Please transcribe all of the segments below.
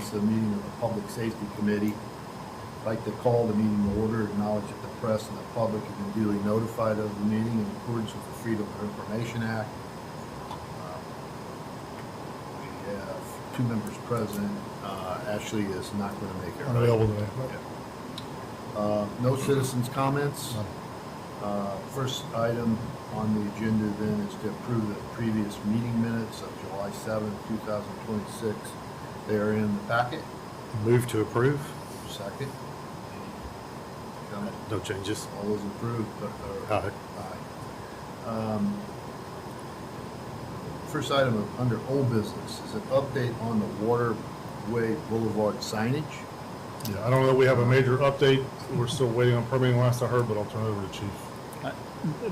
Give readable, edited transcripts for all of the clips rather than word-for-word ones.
is a meeting of the Public Safety Committee. I'd like to call the meeting to order, acknowledge that the press and the public have been duly notified of the meeting in accordance with the Freedom of Information Act. We have two members present. Ashley is not going to make it. Unavailable today. No citizens' comments. First item on the agenda then is to approve the previous meeting minutes of July 7th, 2026. They are in the packet. Move to approve. Second. Any comment? No changes. All those approved? Aye. Aye. First item under old business is an update on the Waterway Boulevard signage. Yeah, I don't know that we have a major update. We're still waiting on permitting last I heard, but I'll turn it over to Chief.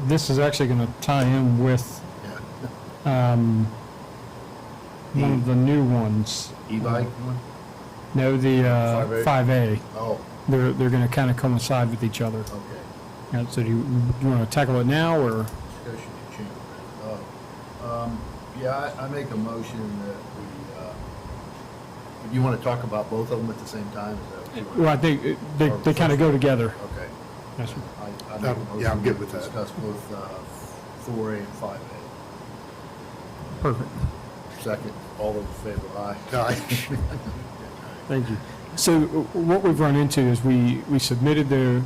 This is actually going to tie in with Yeah. one of the new ones. E-bike one? No, the 5A. 5A. Oh, They're going to kind of coincide with each other. okay. So do you want to tackle it now, or? Discussion to change. Yeah, I make a motion that we, you want to talk about both of them at the same time? Is that what you want? Well, I think they kind of go together. Okay. Yes, sir. I make a motion Yeah, I'm good to with that. discuss both 4A and 5A. Perfect. Second, all those in favor, aye. Aye. Thank you. So what we've run into is we submitted the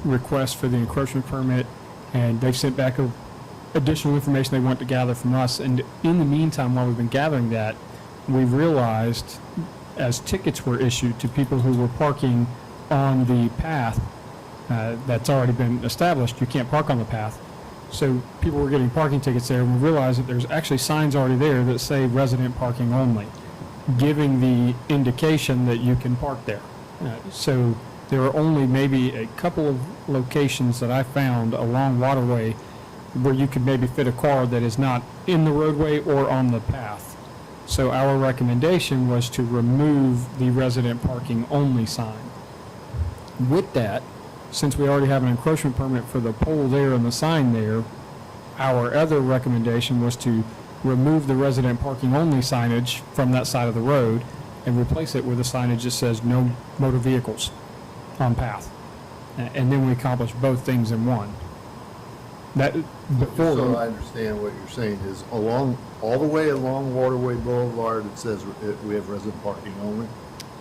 request for the encroachment permit, and they've sent back additional information they want to gather from us. And in the meantime, while we've been gathering that, we realized as tickets were issued to people who were parking on the path that's already been established, you can't park on the path. So people were getting parking tickets there, and we realized that there's actually signs already there that say resident parking only, giving the indication that you can park there. So there are only maybe a couple of locations that I found along Waterway where you could maybe fit a car that is not in the roadway or on the path. So our recommendation was to remove the resident parking only sign. With that, since we already have an encroachment permit for the pole there and the sign there, our other recommendation was to remove the resident parking only signage from that side of the road and replace it with a signage that says no motor vehicles on path. And then we accomplish both things in one. That before. So I understand what you're saying is all the way along Waterway Boulevard, it says we have resident parking only.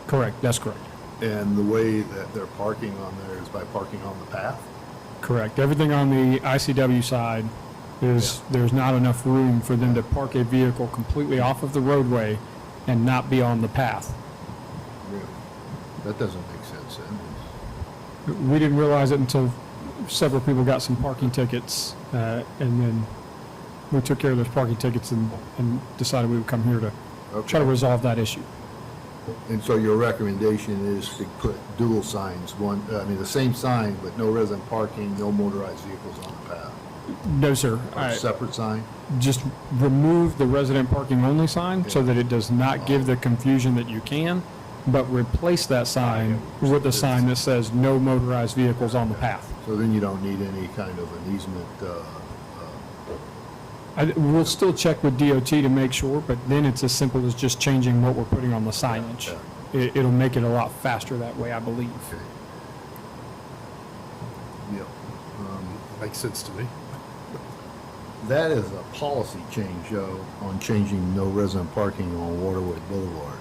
Correct, that's correct. And the way that they're parking on there is by parking on the path? Correct. Everything on the ICW side is, there's not enough room for them to park a vehicle completely off of the roadway and not be on the path. Really? That doesn't make sense then. We didn't realize it until several people got some parking tickets, and then we took care of those parking tickets and decided we would come here to try to resolve that issue. And so your recommendation is to put dual signs, the same sign, but no resident parking, no motorized vehicles on the path? No, sir. Or a separate sign? Just remove the resident parking only sign so that it does not give the confusion that you can, but replace that sign with a sign that says no motorized vehicles on the path. So then you don't need any kind of an easement, We'll still check with DOT to make sure, but then it's as simple as just changing what we're putting on the signage. It'll make it a lot faster that way, I believe. okay. Yep. Makes sense to me. That is a policy change, Joe, on changing no resident parking on Waterway Boulevard.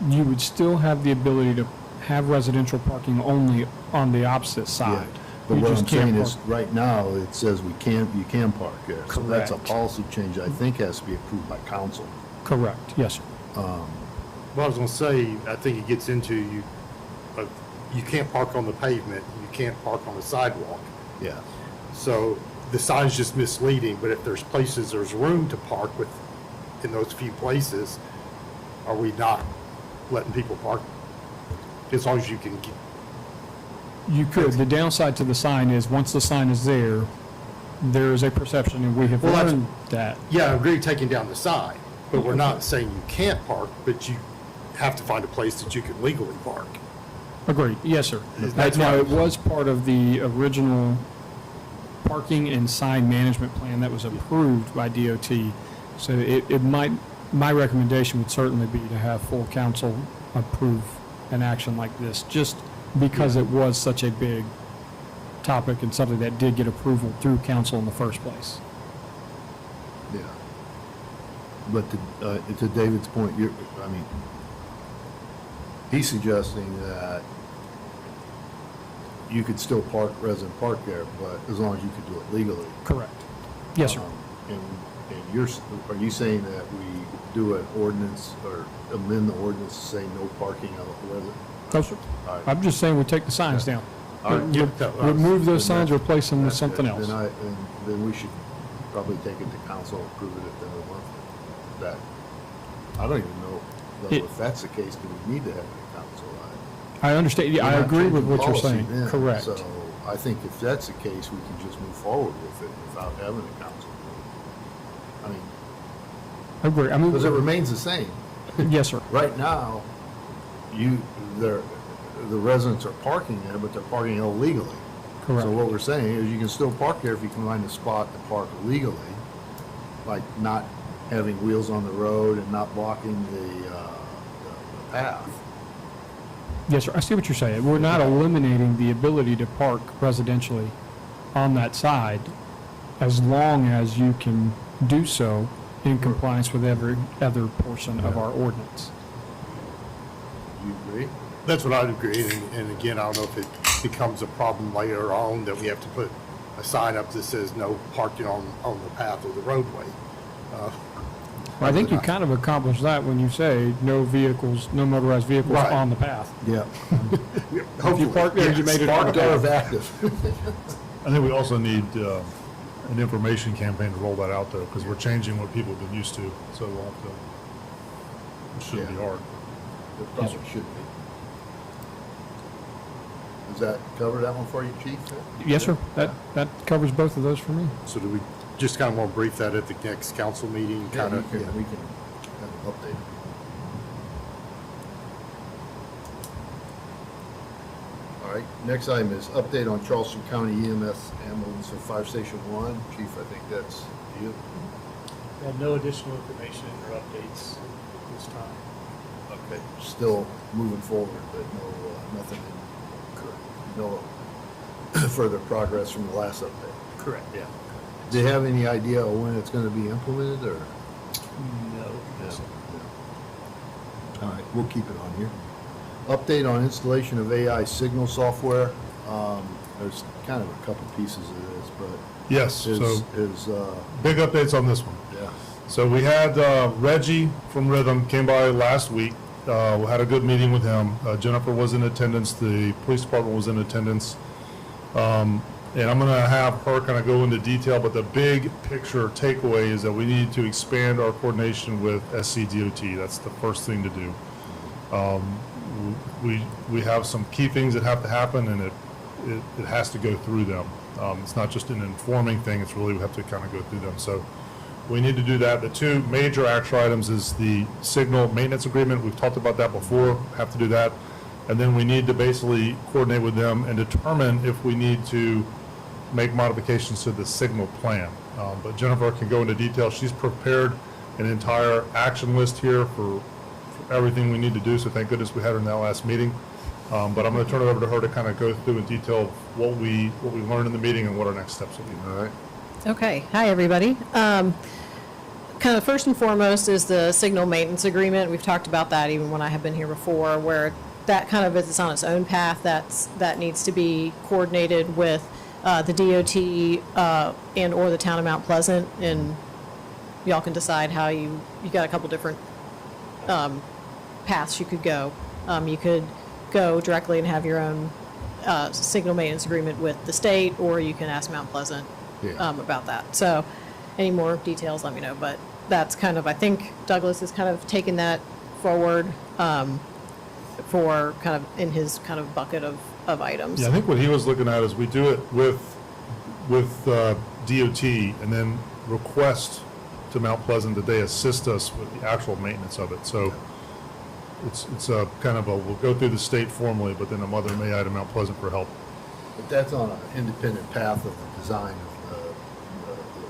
You would still have the ability to have residential parking only on the opposite side. Yeah. But You what just I'm saying can't is, park. right now, it says you can park there. So that's a Correct. policy change I think has to be approved by council. Correct, yes, sir. Well, I was going to say, I think it gets into you can't park on the pavement, you can't park on the sidewalk. Yeah. So the sign's just misleading, but if there's places, there's room to park in those few places, are we not letting people park? As long as you can get. You could. The downside to the sign is, once the sign is there, there is a perception, and we have Well, that's- learned that. Yeah, I agree taking down the sign, but we're not saying you can't park, but you have to find a place that you can legally park. Agreed, yes, sir. That's Now, right. it was part of the original parking and sign management plan that was approved by DOT. So it might, my recommendation would certainly be to have full council approve an action like this, just because it was such a big topic and something that did get approval through council in the first place. Yeah. But to David's point, he's suggesting that you could still resident park there, but as long as you could do it legally. Correct. Yes, sir. And are you saying that we do an ordinance or amend the ordinance to say no parking on the resident? No, sir. All right. I'm just saying we take the signs down. All right. Remove those Then signs, replace them with that's something good. else. Then we should probably take it to council and approve it at the end of the month. That, I don't even know though, if that's the case, do we need to have it at council? I understand, yeah, I We're not agree with changing what you're policy saying. then. Correct. So I think if that's the case, we can just move forward with it without having a council. I agree. I Because it mean, remains the same. yes, sir. Right now, the residents are parking there, but they're parking illegally. Correct. So what we're saying is you can still park there if you can find a spot to park legally, like not having wheels on the road and not blocking the path. Yes, sir. I see what you're saying. We're not eliminating the ability to park residentially on that side as long as you can do so in compliance with every other portion of our ordinance. Do you agree? That's what I'd agree, and again, I don't know if it becomes a problem later on that we have to put a sign up that says no parking on the path or the roadway. Well, I think you kind of accomplish that when you say no vehicles, no motorized vehicles Right. on the path. Yeah. If you park there, you made it on Parked the or path. active. I think we also need an information campaign to roll that out, though, because we're changing what people have been used to, so we'll have to, it shouldn't be Yeah. hard. It probably should be. Does that cover that one for you, Chief? Yes, sir. That covers both of those for me. So do we just kind of want to brief that at the next council meeting, Yeah, kind of? we can have an update. All right, next item is update on Charleston County EMS ambulance and Fire Station 1. Chief, I think that's you. We have no additional information or updates at this time. Okay. Still moving forward, but nothing, no further progress from the last update. Correct. Yeah. Do you have any idea of when it's going to be implemented, or? No. All right, we'll keep it on here. Update on installation of AI signal software. There's kind of a couple pieces of this, but Yes, so yeah, big updates on this one. So we had Reggie from Rhythm came by last week. We had a good meeting with him. Jennifer was in attendance. The police department was in attendance. And I'm going to have her kind of go into detail, but the big picture takeaway is that we need to expand our coordination with SCDOT. That's the first thing to do. We have some key things that have to happen, and it has to go through them. It's not just an informing thing, it's really we have to kind of go through them. So we need to do that. The two major action items is the signal maintenance agreement. We've talked about that before, have to do that. And then we need to basically coordinate with them and determine if we need to make modifications to the signal plan. But Jennifer can go into detail. She's prepared an entire action list here for everything we need to do, so thank goodness we had her in that last meeting. But I'm going to turn it over to her to kind of go through in detail what we learned in the meeting and what our next steps will be. all right. Okay, hi, everybody. Kind of first and foremost is the signal maintenance agreement. We've talked about that even when I have been here before, where that kind of is on its own path. That needs to be coordinated with the DOT and or the town of Mount Pleasant, and y'all can decide how you got a couple different paths you could go. You could go directly and have your own signal maintenance agreement with the state, or you can ask Mount Pleasant Yeah. about that. So any more details, let me know. But that's kind of, I think Douglas has kind of taken that forward for kind of in his kind of bucket of items. Yeah, I think what he was looking at is we do it with DOT and then request to Mount Pleasant that they assist us with the actual maintenance of it. So it's a kind of we'll go through the state formally, but then a mother may I to Mount Pleasant for help. But that's on an independent path of the design of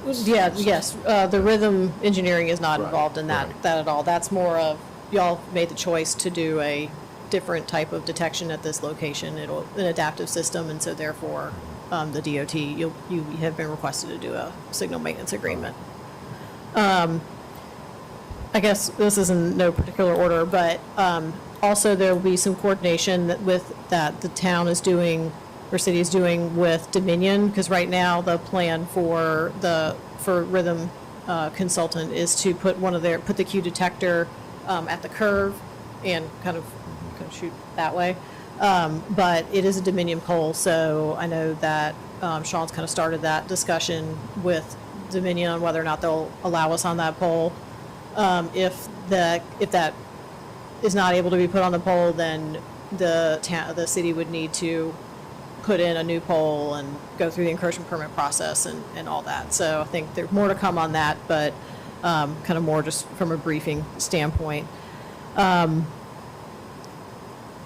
the. Yeah, yes, the rhythm engineering is not Right, involved in right. that at all. That's more of y'all made the choice to do a different type of detection at this location. It'll, an adaptive system, and so therefore, the DOT, you have been requested to do a signal maintenance agreement. I guess this is in no particular order, but also there will be some coordination that the town is doing, or city is doing with Dominion, because right now the plan for Rhythm Consultant is to put put the Q detector at the curve and kind of shoot that way. But it is a Dominion pole, so I know that Sean's kind of started that discussion with Dominion on whether or not they'll allow us on that pole. If that is not able to be put on the pole, then the city would need to put in a new pole and go through the encroachment permit process and all that. So I think there's more to come on that, but kind of more just from a briefing standpoint. A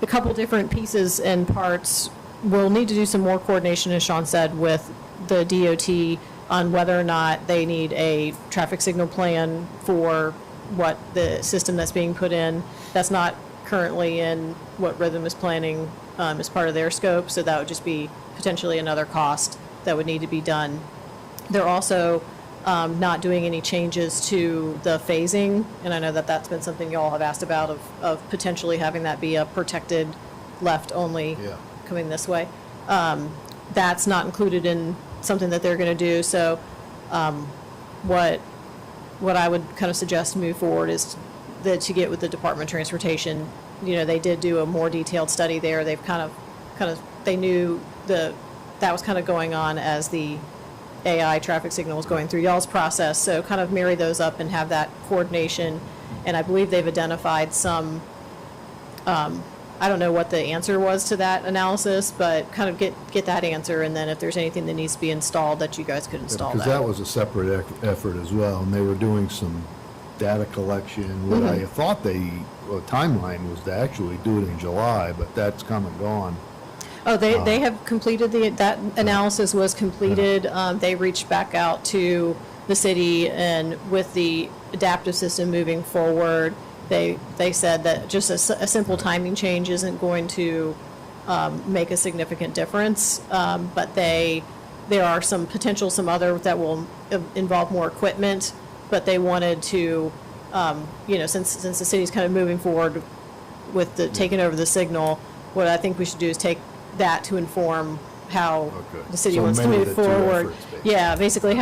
couple different pieces and parts. We'll need to do some more coordination, as Sean said, with the DOT on whether or not they need a traffic signal plan for what the system that's being put in. That's not currently in what Rhythm is planning as part of their scope, so that would just be potentially another cost that would need to be done. They're also not doing any changes to the phasing, and I know that that's been something you all have asked about of potentially having that be a protected left only Yeah. coming this way. That's not included in something that they're going to do. So what I would kind of suggest to move forward is that to get with the Department of Transportation. They did do a more detailed study there. They've they knew that was kind of going on as the AI traffic signal was going through y'all's process. So kind of marry those up and have that coordination. And I believe they've identified some, I don't know what the answer was to that analysis, but kind of get that answer, and then if there's anything that needs to be installed, that you guys could install Because that was a separate effort as well, and they were doing some data collection. What I thought timeline was to actually do it in July, but that's come and gone. Oh, they have completed that analysis was completed. They reached back out to the city, and with the adaptive system moving forward, they said that just a simple timing change isn't going to make a significant difference. But there are some other that will involve more equipment, but they wanted to, since the city's kind of moving forward with the taking over the signal, what I think we should do is take that to inform how the city wants to move forward. Yeah, basically,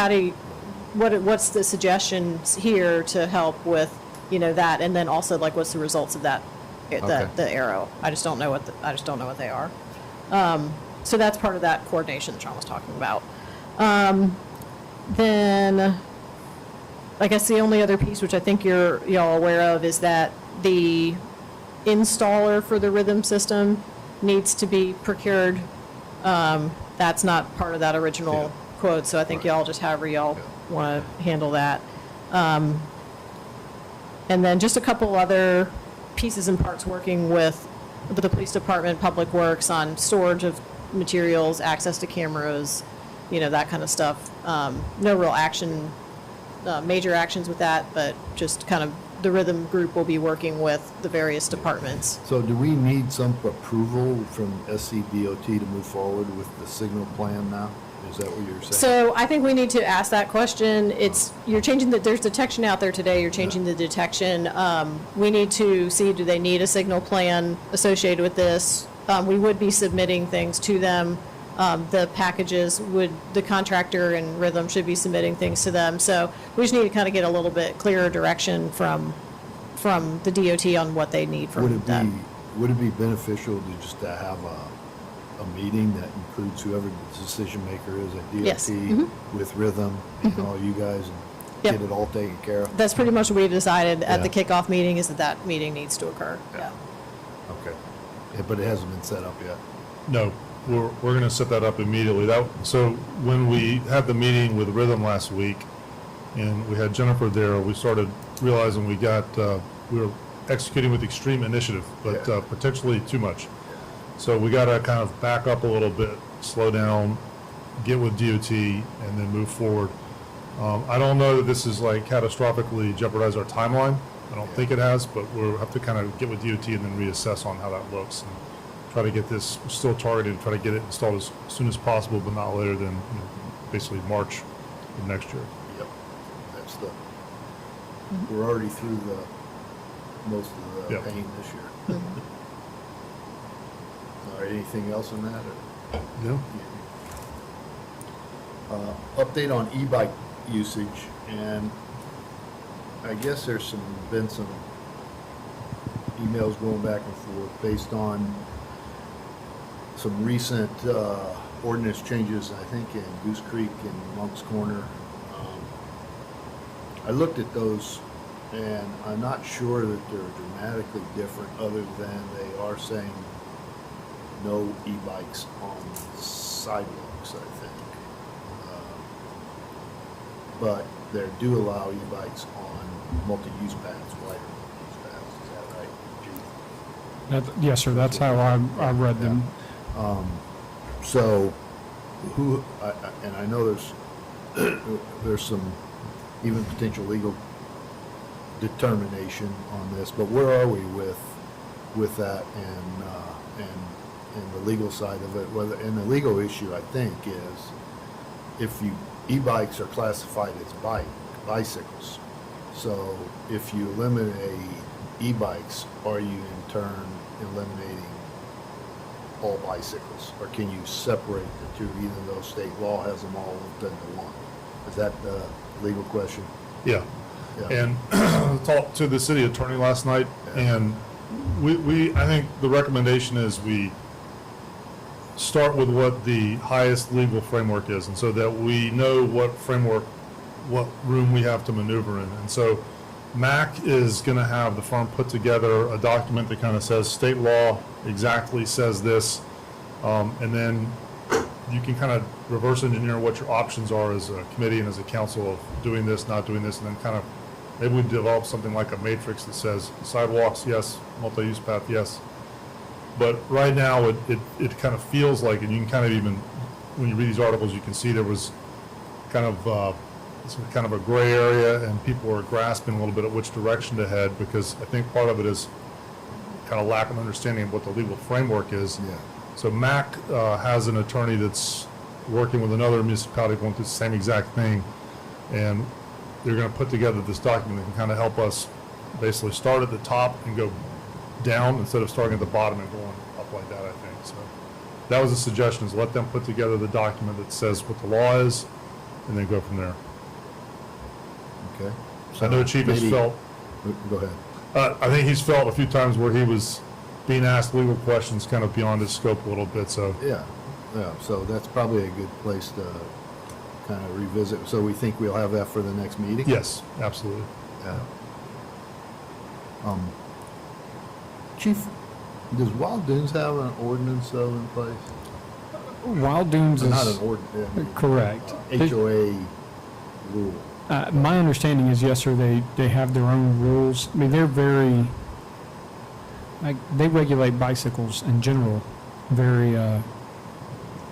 what's the suggestions here to help with, that, and then also like what's the results of that, the arrow. I just don't know what they are. So that's part of that coordination that Sean was talking about. Then, I guess the only other piece, which I think y'all aware of, is that the installer for the Rhythm system needs to be procured. That's not part of that original quote, so I think y'all just however y'all want to handle that. And then just a couple other pieces and parts working with the police department, Public Works on storage of materials, access to cameras, that kind of stuff. No real action, major actions with that, but just kind of the Rhythm group will be working with the various departments. So do we need some approval from SCDOT to move forward with the signal plan now? Is that what you're saying? So I think we need to ask that question. You're changing there's detection out there today, you're changing the detection. We need to see, do they need a signal plan associated with this? We would be submitting things to them. The packages the contractor and Rhythm should be submitting things to them. So we just need to kind of get a little bit clearer direction from the DOT on what they need from them. Would it be beneficial to have a meeting that includes whoever the decision maker is at DOT Yes. with Rhythm and all you guys, and Yep. get it all taken care of? That's pretty much what we've decided at the Yeah. kickoff meeting, is that meeting needs to occur. Yeah. Okay. But it hasn't been set up yet? No, we're going to set that up immediately. So when we had the meeting with Rhythm last week, and we had Jennifer there, we started realizing we were executing with extreme initiative, but potentially too much. So we got to kind of back up a little bit, slow down, get with DOT, and then move forward. I don't know that this is like catastrophically jeopardize our timeline, I don't think it has, but we'll have to kind of get with DOT and then reassess on how that looks and try to get this, still targeted, try to get it installed as soon as possible, but not later than, basically March of next year. Yep, that's the, we're already through most of the Yep. pain this year. All right, anything else on that, or? No? Update on e-bike usage, and I guess there's been some emails going back and forth based on some recent ordinance changes, I think in Goose Creek and Monk's Corner. I looked at those, and I'm not sure that they're dramatically different, other than they are saying no e-bikes on sidewalks, I think. But they do allow e-bikes on multi-use paths, wider multi-use paths, is that right, Chief? Yes, sir, that's how I read them. So, and I know there's some even potential legal determination on this, but where are we with that and the legal side of it? Whether, and the legal issue, I think, is if e-bikes are classified as bicycles. So if you eliminate e-bikes, are you in turn eliminating all bicycles? Or can you separate the two, even though state law has them all lumped into one? Is that the legal question? Yeah. Yeah. And talked to the city attorney last night, Yeah. and I think the recommendation is we start with what the highest legal framework is, and so that we know what framework, what room we have to maneuver in. And so MAC is going to have the firm put together a document that kind of says state law exactly says this, and then you can kind of reverse engineer what your options are as a committee and as a council of doing this, not doing this, and then kind of maybe we develop something like a matrix that says sidewalks, yes, multi-use path, yes. But right now, it kind of feels like, and you can kind of even, when you read these articles, you can see there was kind of a gray area, and people are grasping a little bit at which direction to head, because I think part of it is kind of lack of understanding of what the legal framework is. Yeah. So MAC has an attorney that's working with another municipality going through the same exact thing, and they're going to put together this document that can kind of help us basically start at the top and go down instead of starting at the bottom and going up like that, I think. So that was a suggestion, is let them put together the document that says what the law is, and then go from there. Okay. I know Chief has Maybe- felt, Go ahead. I think he's felt a few times where he was being asked legal questions kind of beyond his scope a little bit, so. Yeah, so that's probably a good place to kind of revisit. So we think we'll have that for the next meeting? Yes, absolutely. Yeah. Chief, does Wild Dunes have an ordinance though in place? Wild Dunes Not is an ordinance. correct. HOA rule. My understanding is, yes, sir, they have their own rules. I mean, they're very, like, they regulate bicycles in general very, they're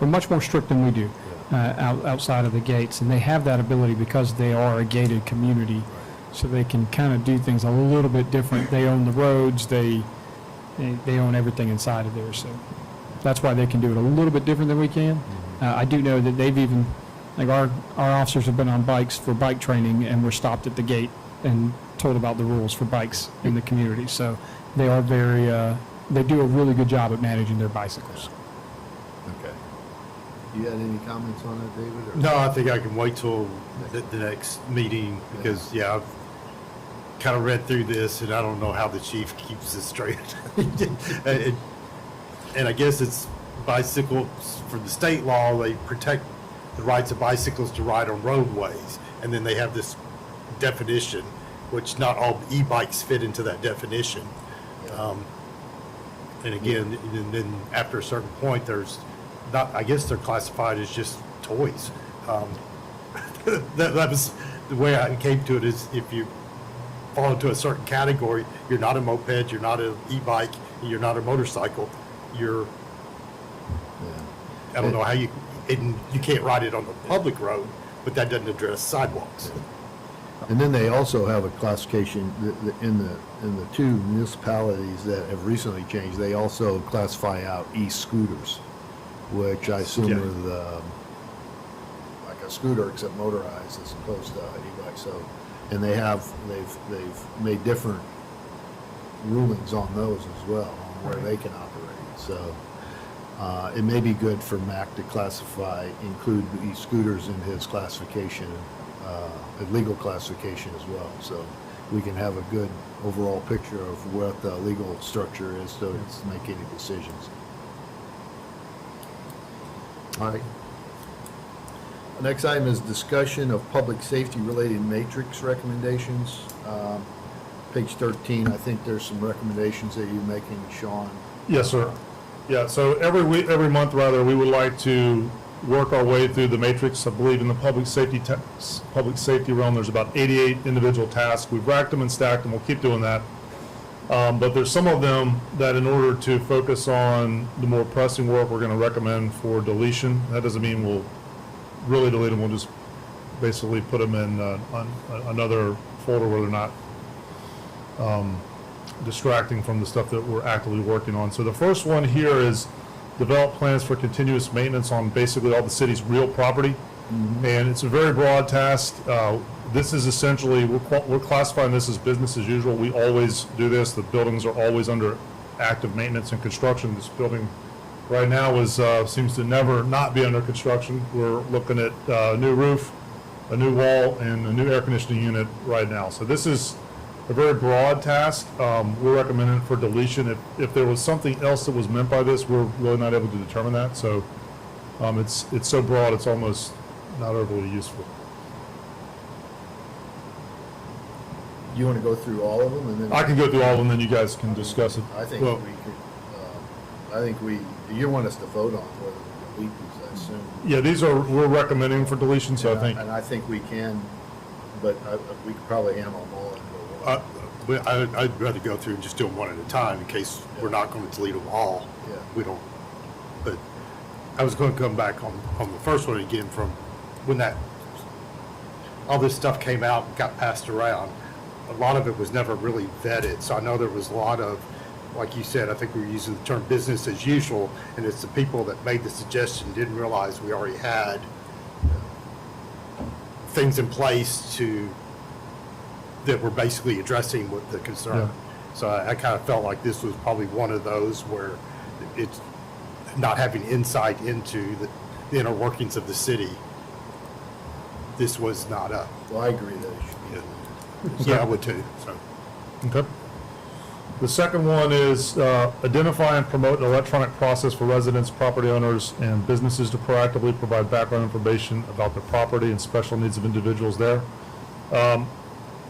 much more strict than we do outside of the gates. And they have that ability because they are a gated community. So they can kind of do things a little bit different. They own the roads, they own everything inside of there. So that's why they can do it a little bit different than we can. I do know that they've even, like our officers have been on bikes for bike training and were stopped at the gate and told about the rules for bikes in the community. So they are very, they do a really good job at managing their bicycles. Okay. You had any comments on that, David? or- No, I think I can wait till the next meeting, because, yeah, I've kind of read through this, and I don't know how the chief keeps this straight. And I guess it's bicycles, for the state law, they protect the rights of bicycles to ride on roadways, and then they have this definition, which not all e-bikes fit into that definition. And again, and then after a certain point, there's not, I guess they're classified as just toys. That was the way I came to it, is if you fall into a certain category, you're not a moped, you're not an e-bike, you're not a motorcycle, you're, Yeah. I don't know how you can't ride it on the public road, but that doesn't address sidewalks. And then they also have a classification in the two municipalities that have recently changed. They also classify out e-scooters, which I assume Yeah. are like a scooter except motorized as opposed to e-bike. So, and they've made different rulings on those as well, on where they can operate. So, it may be good for Mac to include e-scooters in his classification, legal classification as well. So we can have a good overall picture of what the legal structure is, so it's make any decisions. All right. The next item is discussion of public safety related matrix recommendations. Page 13, I think there's some recommendations that you're making, Sean. Yes, sir. Yeah, so every month rather, we would like to work our way through the matrix. I believe in the public safety realm, there's about 88 individual tasks. We've racked them and stacked them. We'll keep doing that. But there's some of them that in order to focus on the more pressing work, we're going to recommend for deletion. That doesn't mean we'll really delete them. We'll just basically put them in on another folder where they're not distracting from the stuff that we're actively working on. So the first one here is develop plans for continuous maintenance on basically all the city's real property. And it's a very broad task. This is essentially, we're classifying this as business as usual. We always do this. The buildings are always under active maintenance and construction. This building right now seems to never not be under construction. We're looking at a new roof, a new wall, and a new air conditioning unit right now. So this is a very broad task. We're recommending it for deletion. If there was something else that was meant by this, we're really not able to determine that. So it's so broad, it's almost not overly useful. You want to go through all of them and then? I can go through all of them, then you guys can discuss it. I think Well- you want us to vote on whether to delete these, I assume. Yeah, we're recommending for deletion, so I think, And I think we can, but we could probably handle them all in one. But I'd rather go through and just do them one at a time in case we're not going to delete them all. Yeah. We don't, but I was going to come back on the first one again from when all this stuff came out and got passed around. A lot of it was never really vetted, so I know there was a lot of, like you said, I think we were using the term business as usual, and it's the people that made the suggestion didn't realize we already had things in place that were basically addressing what the concern. Yeah. So I kind of felt like this was probably one of those where it's not having insight into the inner workings of the city. This was not a, Well, I agree that it should be deleted. yeah, I would too, so. okay. The second one is identify and promote an electronic process for residents, property owners, and businesses to proactively provide background information about the property and special needs of individuals there.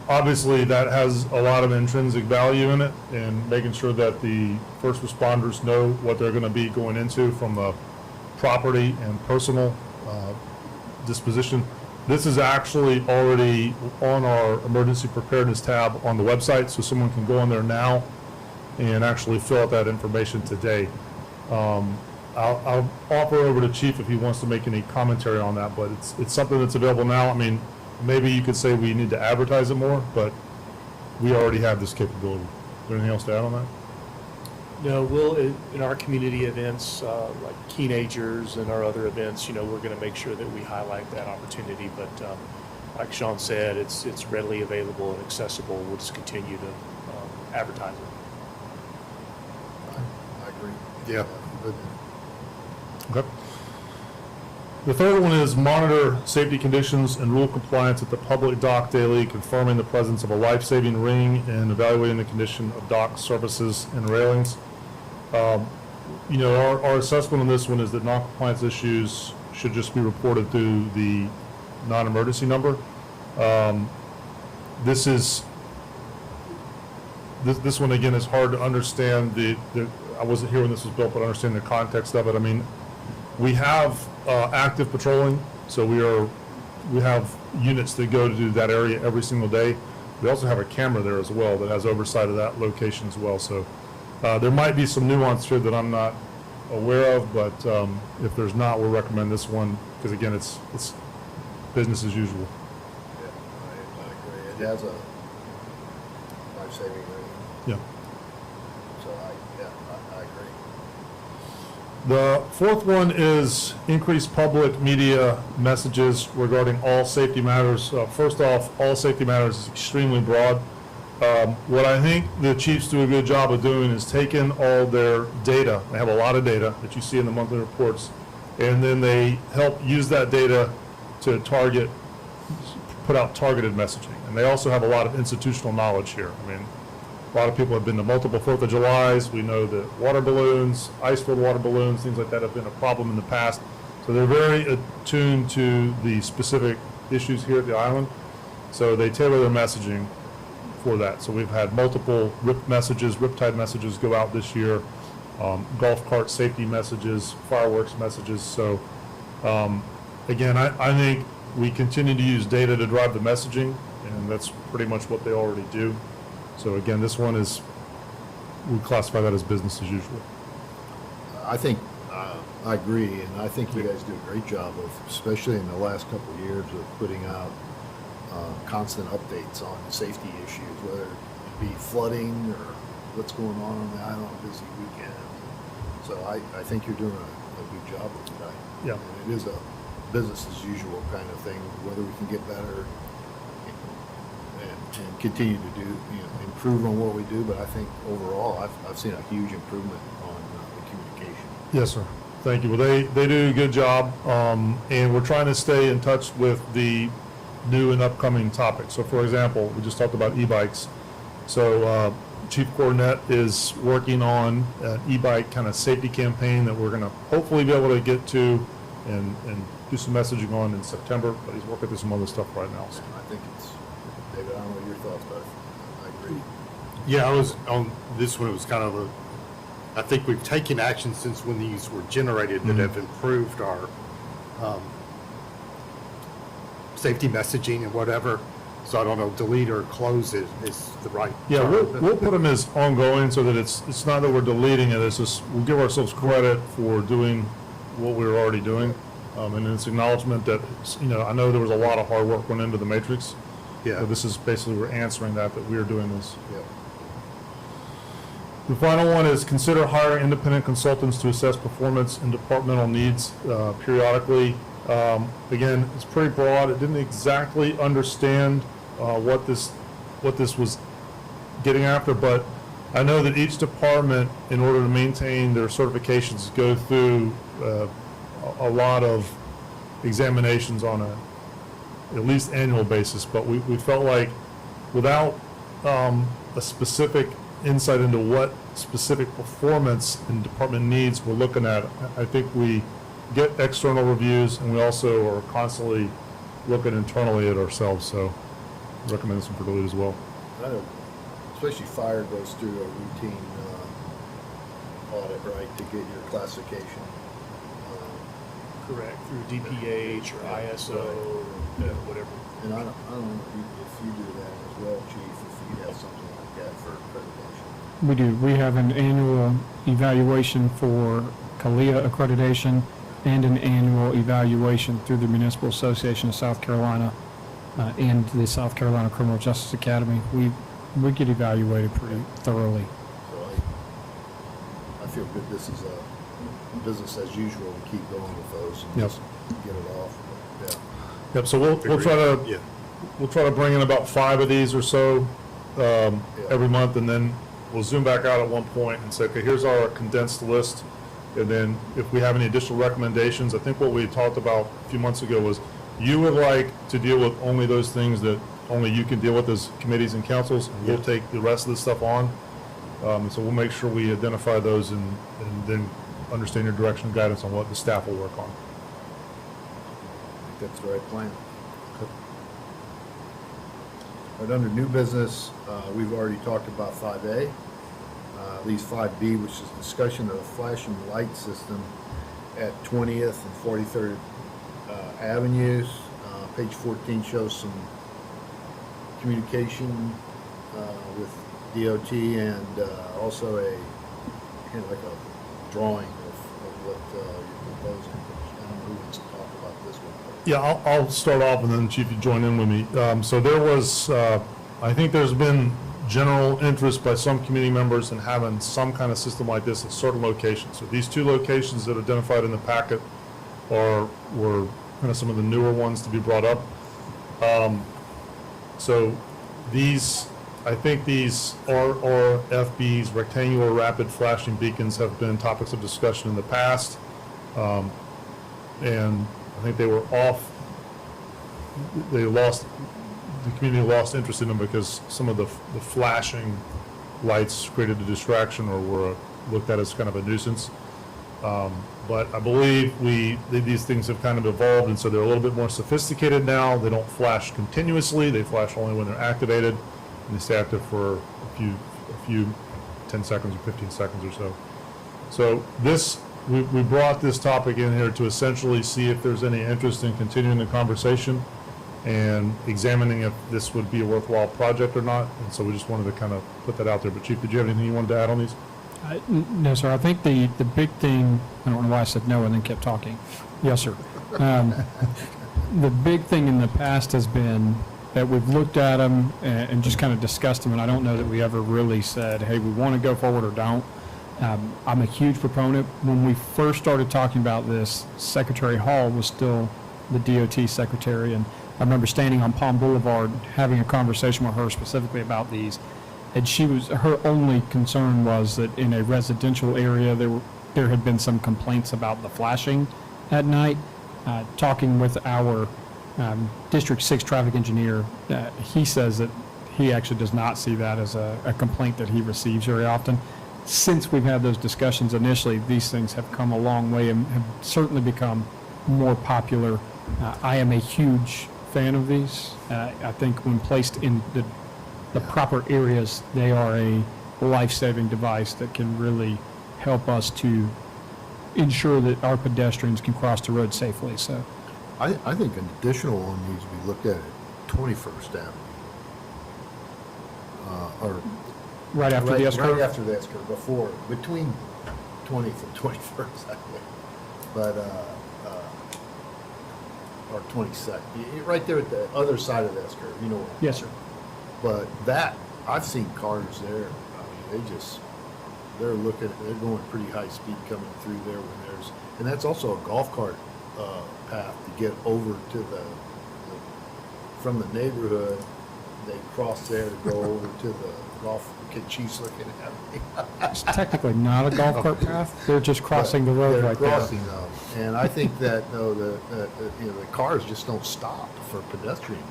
Obviously, that has a lot of intrinsic value in it, and making sure that the first responders know what they're going to be going into from a property and personal disposition. This is actually already on our emergency preparedness tab on the website, so someone can go on there now and actually fill out that information today. I'll offer over to Chief if he wants to make any commentary on that, but it's something that's available now. I mean, maybe you could say we need to advertise it more, but we already have this capability. Is there anything else to add on that? No, in our community events, like teenagers and our other events, we're going to make sure that we highlight that opportunity. But like Sean said, it's readily available and accessible. We'll just continue to advertise it. I agree. Yeah. Okay. The third one is monitor safety conditions and rule compliance at the public dock daily, confirming the presence of a life-saving ring and evaluating the condition of dock surfaces and railings. Our assessment on this one is that non-compliance issues should just be reported through the non-emergency number. This one, again, is hard to understand. I wasn't here when this was built, but I understand the context of it. I mean, we have active patrolling, so we have units that go to that area every single day. We also have a camera there as well that has oversight of that location as well. So there might be some nuance here that I'm not aware of, but if there's not, we'll recommend this one because, again, it's business as usual. Yeah, I agree. it has a life-saving rating, Yeah. so I agree. The fourth one is increased public media messages regarding all safety matters. First off, all safety matters is extremely broad. What I think the chiefs do a good job of doing is taking all their data, they have a lot of data that you see in the monthly reports, and then they help use that data to put out targeted messaging. And they also have a lot of institutional knowledge here. I mean, a lot of people have been to multiple 4th of Julys. We know that water balloons, ice-filled water balloons, things like that have been a problem in the past. So they're very attuned to the specific issues here at the island. So they tailor their messaging for that. So we've had multiple Riptide messages go out this year, golf cart safety messages, fireworks messages. So again, I think we continue to use data to drive the messaging, and that's pretty much what they already do. So again, this one is, we classify that as business as usual. I think, I agree, and I think you guys do a great job of, especially in the last couple of years, of putting out constant updates on safety issues, whether it be flooding or what's going on the island on busy weekends. So I think you're doing a good job with it. Yeah. And it is a business as usual kind of thing, whether we can get better and continue to do, improve on what we do, but I think overall, I've seen a huge improvement on the communication. Yes, sir. Thank you. Well, they do a good job, and we're trying to stay in touch with the new and upcoming topics. So, for example, we just talked about e-bikes. So, Chief Cornett is working on an e-bike kind of safety campaign that we're going to hopefully be able to get to and do some messaging on in September, but he's working through some other stuff right now. So. I think it's, David, I don't know what your thoughts, but I agree. Yeah, I was on this one. It was kind of I think we've taken action since when these were generated that have improved our safety messaging and whatever. So I don't know, delete or close it is the right Yeah, term. we'll put them as ongoing so that it's not that we're deleting it, it's just, we'll give ourselves credit for doing what we were already doing. And it's acknowledgement that, I know there was a lot of hard work went into the matrix. Yeah. So this is basically, we're answering that we are doing this. Yep. The final one is consider hiring independent consultants to assess performance and departmental needs periodically. Again, it's pretty broad. It didn't exactly understand what this was getting after, but I know that each department, in order to maintain their certifications, go through a lot of examinations on at least annual basis. But we felt like without a specific insight into what specific performance and department needs we're looking at, I think we get external reviews, and we also are constantly looking internally at ourselves. So I recommend this one for delete as well. I know, especially fire goes through a routine audit, right, to get your classification. Correct, through DPH or ISO, or whatever. And I don't know if you do that as well, Chief, if you have something like that for accreditation. We do. We have an annual evaluation for CALIA accreditation and an annual evaluation through the Municipal Association of South Carolina and the South Carolina Criminal Justice Academy. We get evaluated pretty thoroughly. So I feel good this is a business as usual to keep going with those and Yep. just get it off. Yeah. Yep. So we'll try to bring in about 5 of these or so every month, and then we'll zoom back out at one point and say, okay, here's our condensed list. And then if we have any additional recommendations, I think what we talked about a few months ago was you would like to deal with only those things that only you can deal with as committees and councils, and we'll take the rest of the stuff on. So we'll make sure we identify those and then understand your direction and guidance on what the staff will work on. I think that's the right plan. But under new business, we've already talked about 5A. Leaves 5B, which is discussion of the flashing light system at 20th and 43rd Avenues. Page 14 shows some communication with DOT and also a kind of like a drawing of what you're proposing. I don't know who wants to talk about this one. Yeah, I'll start off and then Chief, you join in with me. So there was, I think there's been general interest by some community members in having some kind of system like this at certain locations. So these two locations that are identified in the packet were kind of some of the newer ones to be brought up. So these, I think these RRFBs, rectangular rapid flashing beacons, have been topics of discussion in the past. And I think they were off, the community lost interest in them because some of the flashing lights created a distraction or were looked at as kind of a nuisance. But I believe these things have kind of evolved, and so they're a little bit more sophisticated now. They don't flash continuously. They flash only when they're activated, and they stay active for a few 10 seconds or 15 seconds or so. So this, we brought this topic in here to essentially see if there's any interest in continuing the conversation and examining if this would be a worthwhile project or not. And so we just wanted to kind of put that out there. But Chief, did you have anything you wanted to add on these? No, sir. I think the big thing, I don't know why I said no and then kept talking. Yes, sir. The big thing in the past has been that we've looked at them and just kind of discussed them, and I don't know that we ever really said, hey, we want to go forward or don't. I'm a huge proponent. When we first started talking about this, Secretary Hall was still the DOT secretary, and I remember standing on Palm Boulevard having a conversation with her specifically about these. And her only concern was that in a residential area, there had been some complaints about the flashing at night. Talking with our District 6 traffic engineer, he says that he actually does not see that as a complaint that he receives very often. Since we've had those discussions initially, these things have come a long way and have certainly become more popular. I am a huge fan of these. I think when placed in the proper areas, they are a life-saving device that can really help us to ensure that our pedestrians can cross the road safely. So, I think an additional one needs to be looked at 21st Avenue. Or right after the S-curve? Right after the S-curve, before, between 20th and 21st, I think. But, or 22nd, right there at the other side of the S-curve, you know what I'm Yes, sir. talking about. But that, I've seen cars there, I mean, they're going pretty high speed coming through there when there's, and that's also a golf cart, path to get over to from the neighborhood. They cross there to go over to the golf, Chief's looking at me. It's technically not a golf cart path. They're just crossing the road right They're there. crossing them, and I think that, no, the cars just don't stop for pedestrians.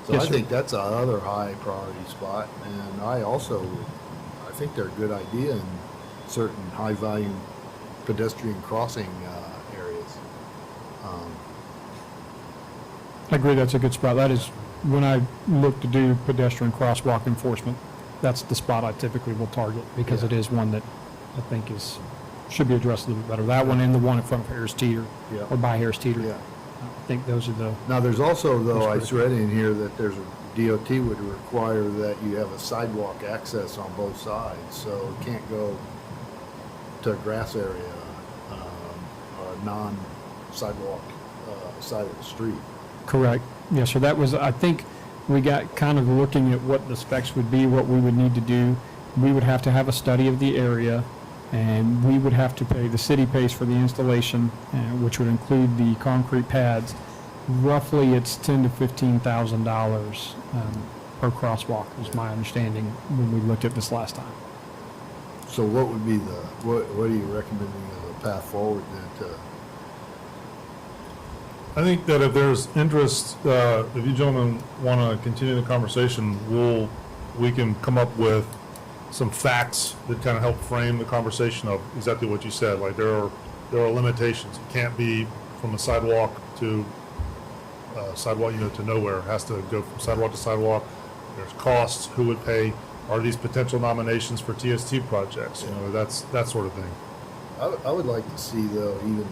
So Yes, I sir. think that's another high priority spot, and I think they're a good idea in certain high volume pedestrian crossing areas. I agree, that's a good spot. That is, when I look to do pedestrian crosswalk enforcement, that's the spot I typically will target, because Yeah. it is one that I think should be addressed a little bit better. That one and the one in front of Harris Teeter, Yeah. or by Harris Teeter. Yeah. I think those are the, Now, there's also, though, I That's read in here that there's DOT would require that you have a sidewalk access on both sides, so it can't go to a grass area, or a non-sidewalk, side of the street. correct. Yes, sir. That was, I think, we got kind of looking at what the specs would be, what we would need to do. We would have to have a study of the area, and we would have to pay, the city pays for the installation, which would include the concrete pads. Roughly, it's $10,000 to $15,000 per crosswalk, is my understanding when we looked at this last time. So what would be what are you recommending as a path forward then I think that if there's interest, if you gentlemen want to continue the conversation, we can come up with some facts that kind of help frame the conversation of exactly what you said. Like there are limitations. It can't be from a sidewalk to to nowhere. It has to go from sidewalk to sidewalk. There's costs. Who would pay? Are these potential nominations for TST projects? You know, that sort of thing. I would like to see, though, even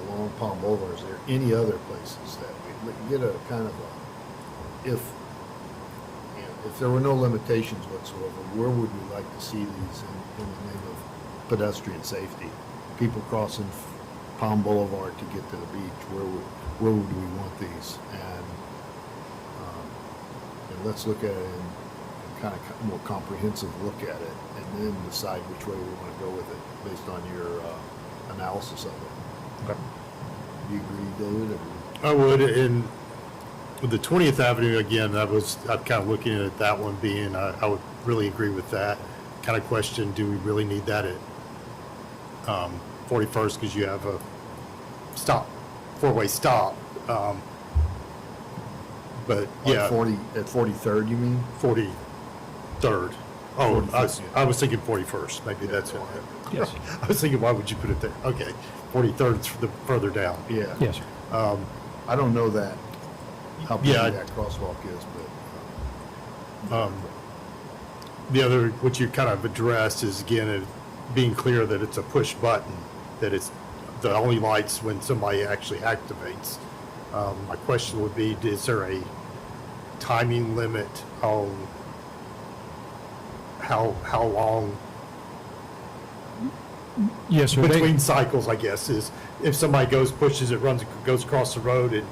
along Palm Boulevard, is there any other places that we get a kind of if there were no limitations whatsoever, where would we like to see these in the name of pedestrian safety? People crossing Palm Boulevard to get to the beach, where would we want these? And let's look at it and kind of more comprehensive look at it, and then decide which way we want to go with it, based on your analysis of it. Okay. Do you agree, David? Or? I would, and with the 20th Avenue, again, I'm kind of looking at that one being, I would really agree with that. Kind of question, do we really need that at 41st, because you have a four-way stop. But yeah. At 43rd, you mean? 43rd. Oh, 45th, I was thinking 41st, maybe that's why. Yes. I was thinking, why would you put it there? Okay, 43rd is further down. Yeah. Yes, sir. I don't know how big Yeah. that crosswalk is, but. The other, what you kind of addressed is, again, being clear that it's a push button, that it's the only lights when somebody actually activates. My question would be, is there a timing limit on how long Yes, sir. between cycles, I guess, is if somebody pushes it, goes across the road, and,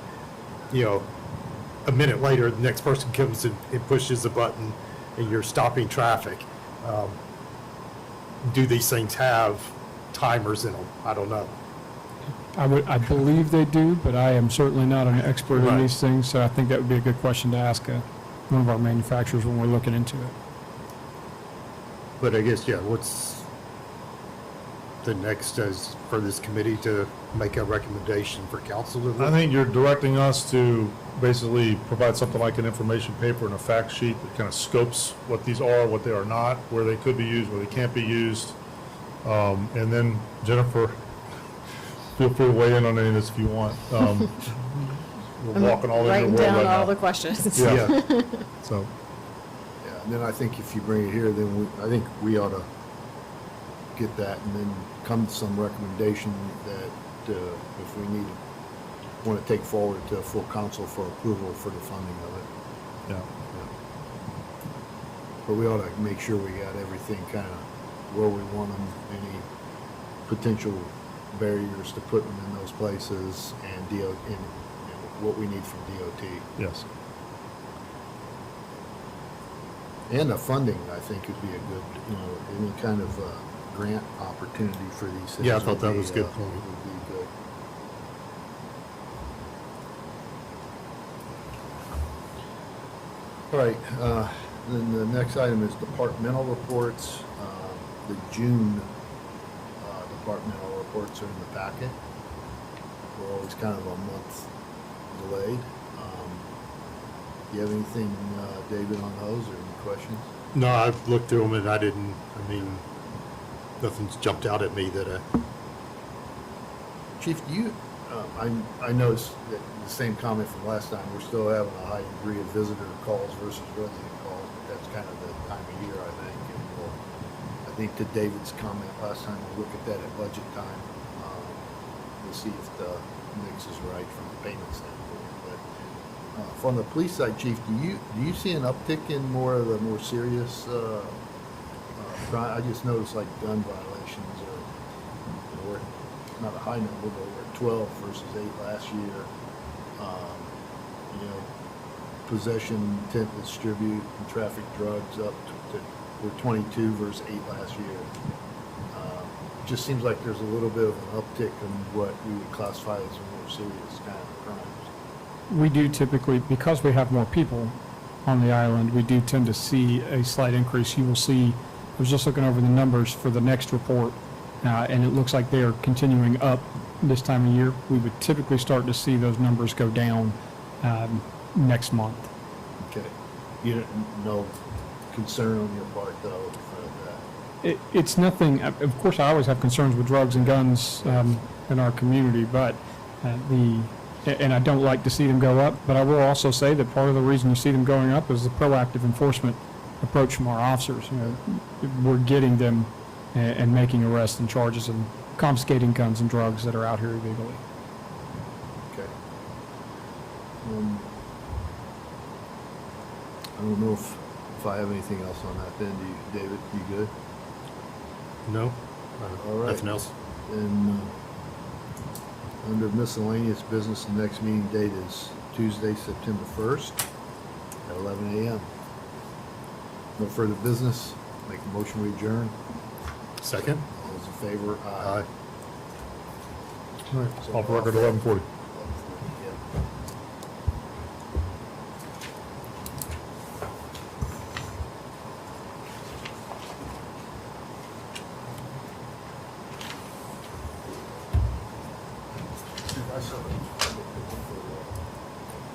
a minute later, the next person comes and pushes the button, and you're stopping traffic. Do these things have timers in them? I don't know. I believe they do, but I am certainly not an expert in Right. these things, so I think that would be a good question to ask one of our manufacturers when we're looking into it. But I guess, yeah, what's the next as for this committee to make a recommendation for council to I look? think you're directing us to basically provide something like an information paper and a fact sheet that kind of scopes what these are, what they are not, where they could be used, where they can't be used. And then Jennifer, feel free to weigh in on any of this if you want. We're walking all over your Writing world down right all now. the questions. Yeah. So, Yeah, and then I think if you bring it here, then I think we ought to get that and then come to some recommendation that if we want to take forward to full council for approval for the funding of it. yeah. But we ought to make sure we got everything kind of where we want them, any potential barriers to put them in those places, and what we need from DOT. Yes. And the funding, I think, would be a good, any kind of grant opportunity for these things. Yeah, I thought that would be, was a good point. Would be good. All right, then the next item is departmental reports. The June departmental reports are in the packet. We're always kind of a month delayed. Do you have anything, David, on those, or any questions? No, I've looked through them and nothing's jumped out at me that Chief, do you, I noticed that the same comment from last time, we're still having a high degree of visitor calls versus resident calls, but that's kind of the time of year, I think. And I think to David's comment last time, we'll look at that at budget time. We'll see if the mix is right from the payment standpoint. But from the police side, Chief, do you see an uptick in more of the more serious crime? I just noticed like gun violations are, not a high number, but we're at 12 versus 8 last year. Possession, intent to distribute, and traffic drugs up to we're 22 versus 8 last year. Just seems like there's a little bit of an uptick in what we would classify as more serious kind of crimes. We do typically, because we have more people on the island, we do tend to see a slight increase. You will see, I was just looking over the numbers for the next report, and it looks like they are continuing up this time of year. We would typically start to see those numbers go down next month. Okay. You don't, no concern on your part though for that? It's nothing, of course, I always have concerns with drugs and guns in our community, but and I don't like to see them go up, but I will also say that part of the reason you see them going up is the proactive enforcement approach from our officers. We're getting them and making arrests and charges and confiscating guns and drugs that are out here illegally. Okay. I don't know if I have anything else on that then. Do you, David, you good? no, All right. nothing else. And Under miscellaneous business, the next meeting date is Tuesday, September 1st at 11 a.m. No further business. Make a motion we adjourn. Second? All those in favor? Aye. All right, off record 11:40.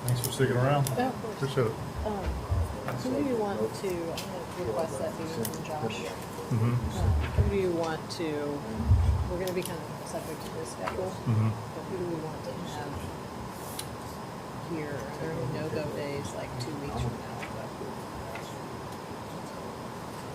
Thanks for sticking around. Yeah, of course. Appreciate it. Who do you want to, I'm gonna request that meeting from Josh. Mhm. Who do you want to, we're gonna be kind of subject to his schedule, Mhm. but who do we want to have here? Are there any no-go days, like 2 weeks from now?